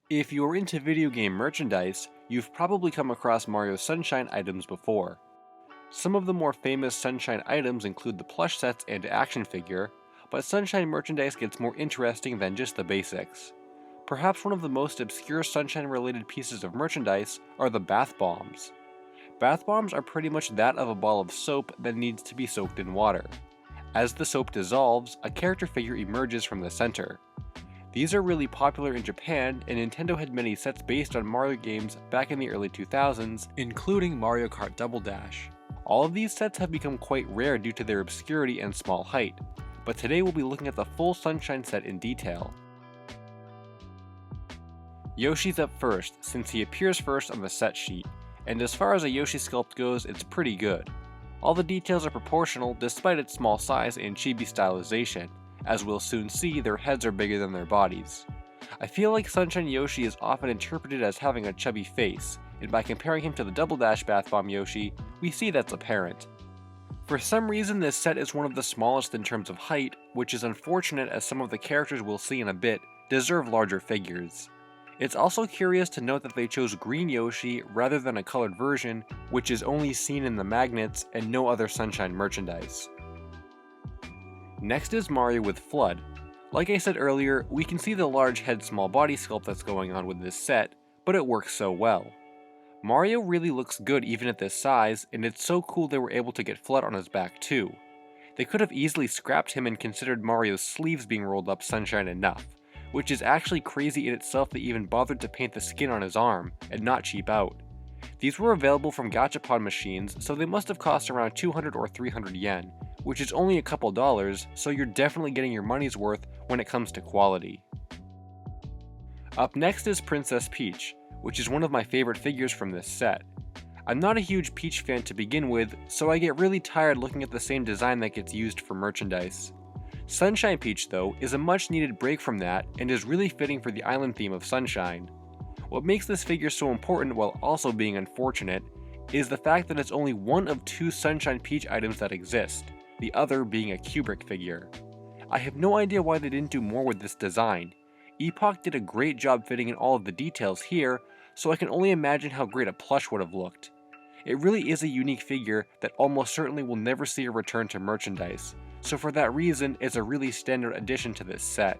If you're into video game merchandise, you've probably come across Mario Sunshine items before. Some of the more famous Sunshine items include the plush sets and action figure, but Sunshine merchandise gets more interesting than just the basics. Perhaps one of the most obscure Sunshine-related pieces of merchandise are the bath bombs. Bath bombs are pretty much that of a ball of soap that needs to be soaked in water. As the soap dissolves, a character figure emerges from the center. These are really popular in Japan, and Nintendo had many sets based on Mario games back in the early 2000s, including Mario Kart Double Dash. All of these sets have become quite rare due to their obscurity and small height, but today we'll be looking at the full Sunshine set in detail. Yoshi's up first, since he appears first on the set sheet, and as far as a Yoshi sculpt goes, it's pretty good. All the details are proportional despite its small size and chibi stylization. As we'll soon see, their heads are bigger than their bodies. I feel like Sunshine Yoshi is often interpreted as having a chubby face, and by comparing him to the Double Dash Bath Bomb Yoshi, we see that's apparent. For some reason, this set is one of the smallest in terms of height, which is unfortunate as some of the characters we'll see in a bit deserve larger figures. It's also curious to note that they chose green Yoshi rather than a colored version, which is only seen in the magnets and no other Sunshine merchandise. Next is Mario with Flood. Like I said earlier, we can see the large head small body sculpt that's going on with this set, but it works so well. Mario really looks good even at this size, and it's so cool they were able to get Flood on his back too. They could have easily scrapped him and considered Mario's sleeves being rolled up Sunshine enough, which is actually crazy in itself they even bothered to paint the skin on his arm, and not cheap out. These were available from gachapon machines, so they must have cost around 200 or 300 yen, which is only a couple dollars, so you're definitely getting your money's worth when it comes to quality. Up next is Princess Peach, which is one of my favorite figures from this set. I'm not a huge Peach fan to begin with, so I get really tired looking at the same design that gets used for merchandise. Sunshine Peach, though, is a much needed break from that and is really fitting for the island theme of Sunshine. What makes this figure so important while also being unfortunate is the fact that it's only one of two Sunshine Peach items that exist, the other being a Kubrick figure. I have no idea why they didn't do more with this design. Epoch did a great job fitting in all of the details here, so I can only imagine how great a plush would have looked. It really is a unique figure that almost certainly will never see a return to merchandise, so for that reason it's a really standard addition to this set.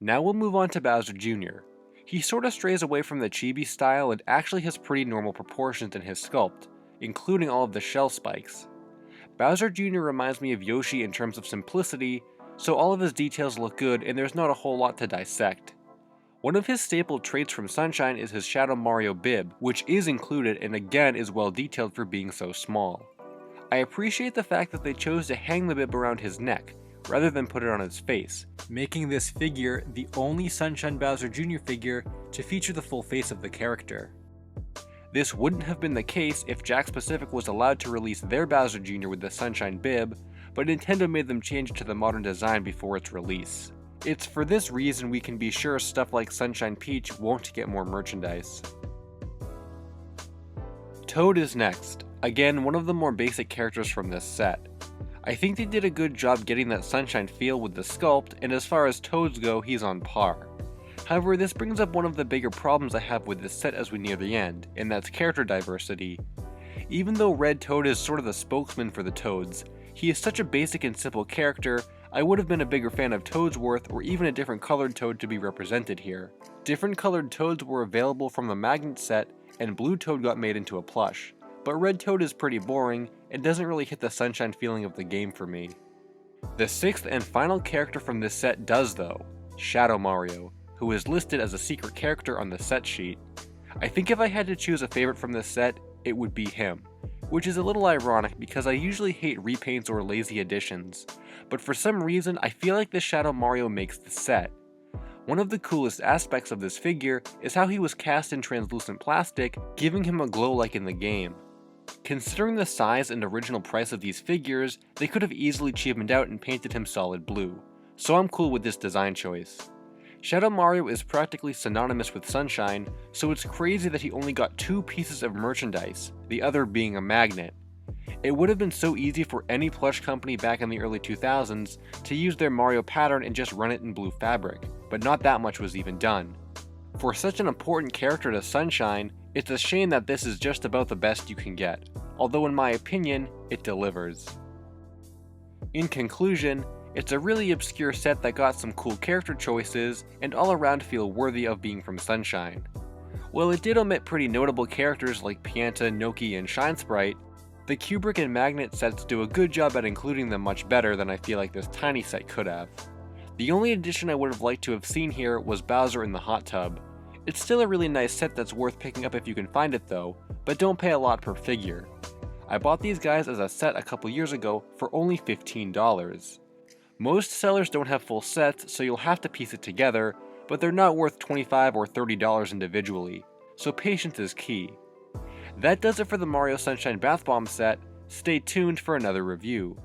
Now we'll move on to Bowser Jr. He sorta strays away from the chibi style and actually has pretty normal proportions in his sculpt, including all of the shell spikes. Bowser Jr. reminds me of Yoshi in terms of simplicity, so all of his details look good and there's not a whole lot to dissect. One of his staple traits from Sunshine is his Shadow Mario bib, which is included and again is well detailed for being so small. I appreciate the fact that they chose to hang the bib around his neck, rather than put it on his face, making this figure the only Sunshine Bowser Jr. figure to feature the full face of the character. This wouldn't have been the case if Jakks Pacific was allowed to release their Bowser Jr. with the Sunshine bib, but Nintendo made them change it to the modern design before its release. It's for this reason we can be sure stuff like Sunshine Peach won't get more merchandise. Toad is next, again one of the more basic characters from this set. I think they did a good job getting that Sunshine feel with the sculpt, and as far as Toads go, he's on par. However, this brings up one of the bigger problems I have with this set as we near the end, and that's character diversity. Even though Red Toad is sort of the spokesman for the Toads, he is such a basic and simple character, I would have been a bigger fan of Toadsworth or even a different colored Toad to be represented here. Different colored Toads were available from the Magnet set, and Blue Toad got made into a plush, but Red Toad is pretty boring and doesn't really hit the Sunshine feeling of the game for me. The sixth and final character from this set does though, Shadow Mario, who is listed as a secret character on the set sheet. I think if I had to choose a favorite from this set, it would be him, which is a little ironic because I usually hate repaints or lazy additions, but for some reason I feel like this Shadow Mario makes the set. One of the coolest aspects of this figure is how he was cast in translucent plastic, giving him a glow like in the game. Considering the size and original price of these figures, they could have easily cheapened out and painted him solid blue, so I'm cool with this design choice. Shadow Mario is practically synonymous with Sunshine, so it's crazy that he only got two pieces of merchandise, the other being a magnet. It would have been so easy for any plush company back in the early 2000s to use their Mario pattern and just run it in blue fabric, but not that much was even done. For such an important character to Sunshine, it's a shame that this is just about the best you can get, although in my opinion, it delivers. In conclusion, it's a really obscure set that got some cool character choices and all around feel worthy of being from Sunshine. While it did omit pretty notable characters like Pianta, Noki, and Shine Sprite, the Kubrick and Magnet sets do a good job at including them much better than I feel like this tiny set could have. The only addition I would have liked to have seen here was Bowser in the hot tub. It's still a really nice set that's worth picking up if you can find it though, but don't pay a lot per figure. I bought these guys as a set a couple years ago for only $15. Most sellers don't have full sets, so you'll have to piece it together, but they're not worth $25 or $30 individually, so patience is key. That does it for the Mario Sunshine Bath Bomb set. Stay tuned for another review.